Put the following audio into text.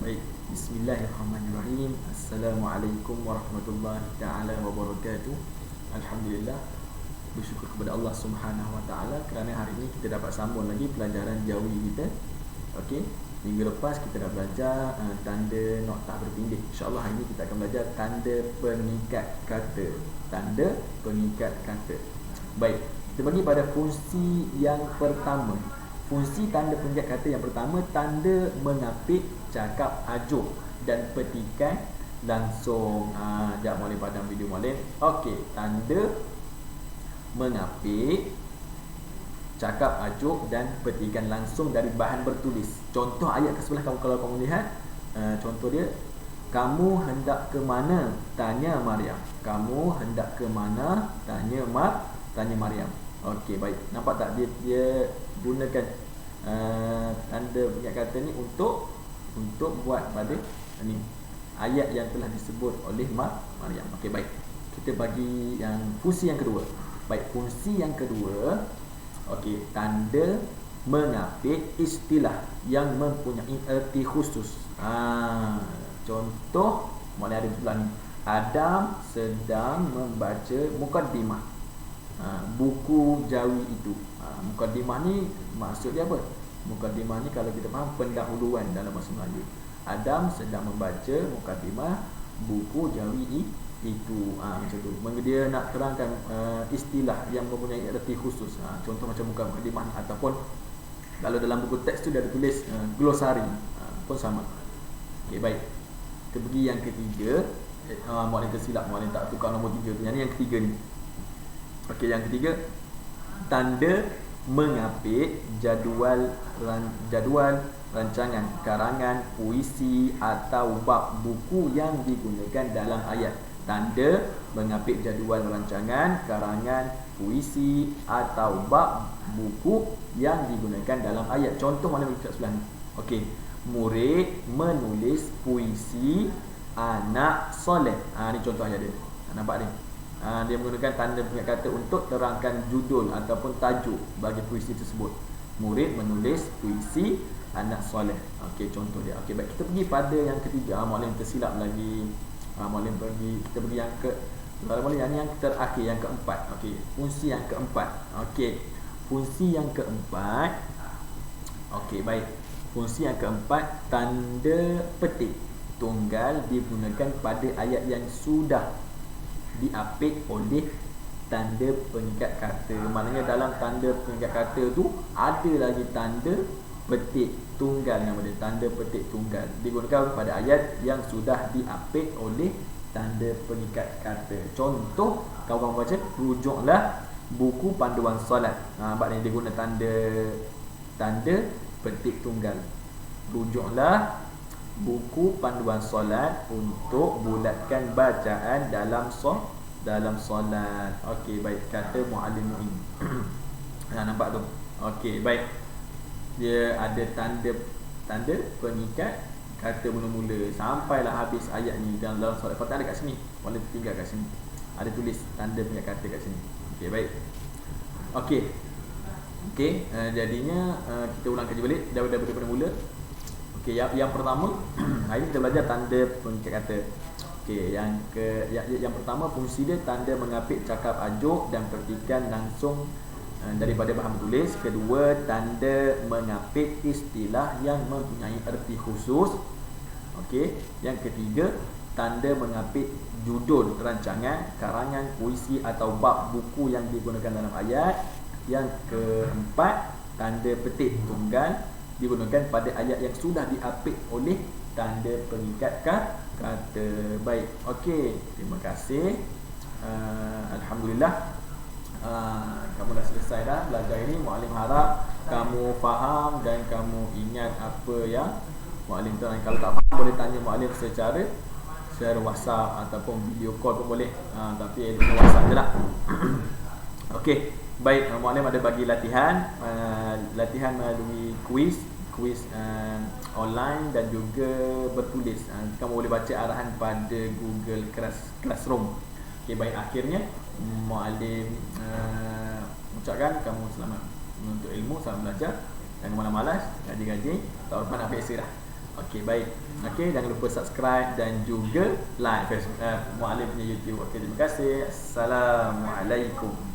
Baik, bismillahirrahmanirrahim. Assalamualaikum warahmatullahi taala wabarakatuh. Alhamdulillah, bersyukur kepada Allah Subhanahu wa taala kerana hari ini kita dapat sambung lagi pelajaran jawi kita. Okey, minggu lepas kita dah belajar tanda noktah berpindah. Insya-Allah hari ini kita akan belajar tanda pengikat kata. Tanda pengikat kata. Baik, kita bagi pada fungsi yang pertama. Fungsi tanda pengikat kata yang pertama, tanda mengapit cakap ajuk dan petikan langsung. Sekejap Mualim padam video Mualim. Okey, tanda mengapit cakap ajuk dan petikan langsung dari bahan bertulis. Contoh ayat ke sebelah kamu, kalau kamu lihat contoh dia, kamu hendak ke mana? Tanya Maryam. Kamu hendak ke mana? Tanya Maryam. Okey, baik. Nampak tak dia gunakan tanda pengikat kata ni untuk buat pada ni ayat yang telah disebut oleh Maryam. Okey, baik. Kita bagi yang fungsi yang kedua. Baik, fungsi yang kedua. Okey, tanda mengapit istilah yang mempunyai erti khusus. Contoh mulai ada sebelah ni. Adam sedang membaca mukaddimah. Buku jawi itu. Mukaddimah ni maksud dia apa? Mukaddimah ni kalau kita faham pendahuluan dalam bahasa Melayu. Adam sedang membaca mukaddimah buku jawi itu. Macam tu. Dia nak terangkan istilah yang mempunyai erti khusus. Contoh macam mukaddimah ni, ataupun kalau dalam buku teks tu dia ada tulis glosari, pun sama. Okey, baik. Kita pergi yang ketiga. Mualim tersilap, Mualim tak tukar nombor 3 tu. Yang ni yang ketiga ni. Okey, yang ketiga, tanda mengapit jadual rancangan, karangan, puisi atau bab buku yang digunakan dalam ayat. Tanda mengapit jadual rancangan, karangan, puisi atau bab buku yang digunakan dalam ayat. Contoh mana kita sebelah ni. Okey, murid menulis puisi anak soleh. Ni contoh ayat dia. Nampak ni? Dia menggunakan tanda pengikat kata untuk terangkan judul ataupun tajuk bagi puisi tersebut. Murid menulis puisi anak soleh. Okey, contoh dia. Okey, baik, kita pergi pada yang ketiga. Mualim tersilap lagi. Kita pergi yang yang terakhir, yang keempat. Okey, fungsi yang keempat. Okey, fungsi yang keempat. Okey, baik. Fungsi yang keempat, tanda petik tunggal digunakan pada ayat yang sudah diapit oleh tanda pengikat kata. Maknanya dalam tanda pengikat kata tu ada lagi tanda petik tunggal, nama dia tanda petik tunggal, digunakan pada ayat yang sudah diapit oleh tanda pengikat kata. Contoh, kawan-kawan baca, rujuklah buku panduan solat. Nampak ni dia guna tanda petik tunggal. Rujuklah buku panduan solat untuk bulatkan bacaan dalam solat. Okey, baik, kata muallim Muin. Nampak tu. Okey, baik. Dia ada tanda pengikat kata mula-mula sampailah habis ayat ni dalam solat. Kalau tak ada kat sini, boleh tinggal kat sini. Ada tulis tanda pengikat kata kat sini. Okey, baik. Okey, jadinya kita ulang kaji balik daripada mula. Okey, yang pertama, hari ini kita belajar tanda pengikat kata. Okey, yang pertama, fungsi dia tanda mengapit cakap ajuk dan petikan langsung daripada bahan bertulis. Kedua, tanda mengapit istilah yang mempunyai erti khusus. Okey, yang ketiga, tanda mengapit judul rancangan, karangan, puisi atau bab buku yang digunakan dalam ayat. Yang keempat, tanda petik tunggal digunakan pada ayat yang sudah diapit oleh tanda pengikat kata. Baik, okey, terima kasih. Alhamdulillah, kamu dah selesai dah belajar ini. Muallim harap kamu faham dan kamu ingat apa yang muallim terang. Kalau tak faham, boleh tanya muallim secara WhatsApp ataupun video call pun boleh. Tapi WhatsApp je lah. Okey, baik, muallim ada bagi latihan melalui kuis online dan juga bertulis. Kamu boleh baca arahan pada Google Classroom. Okey, baik, akhirnya muallim ucapkan kamu selamat menuntut ilmu, selamat belajar, jangan malas-malas, gaji-gaji, tahun depan nak biasa dah. Okey, baik. Okey, jangan lupa subscribe dan juga like Facebook Muallim punya YouTube. Okey, terima kasih. Assalamualaikum.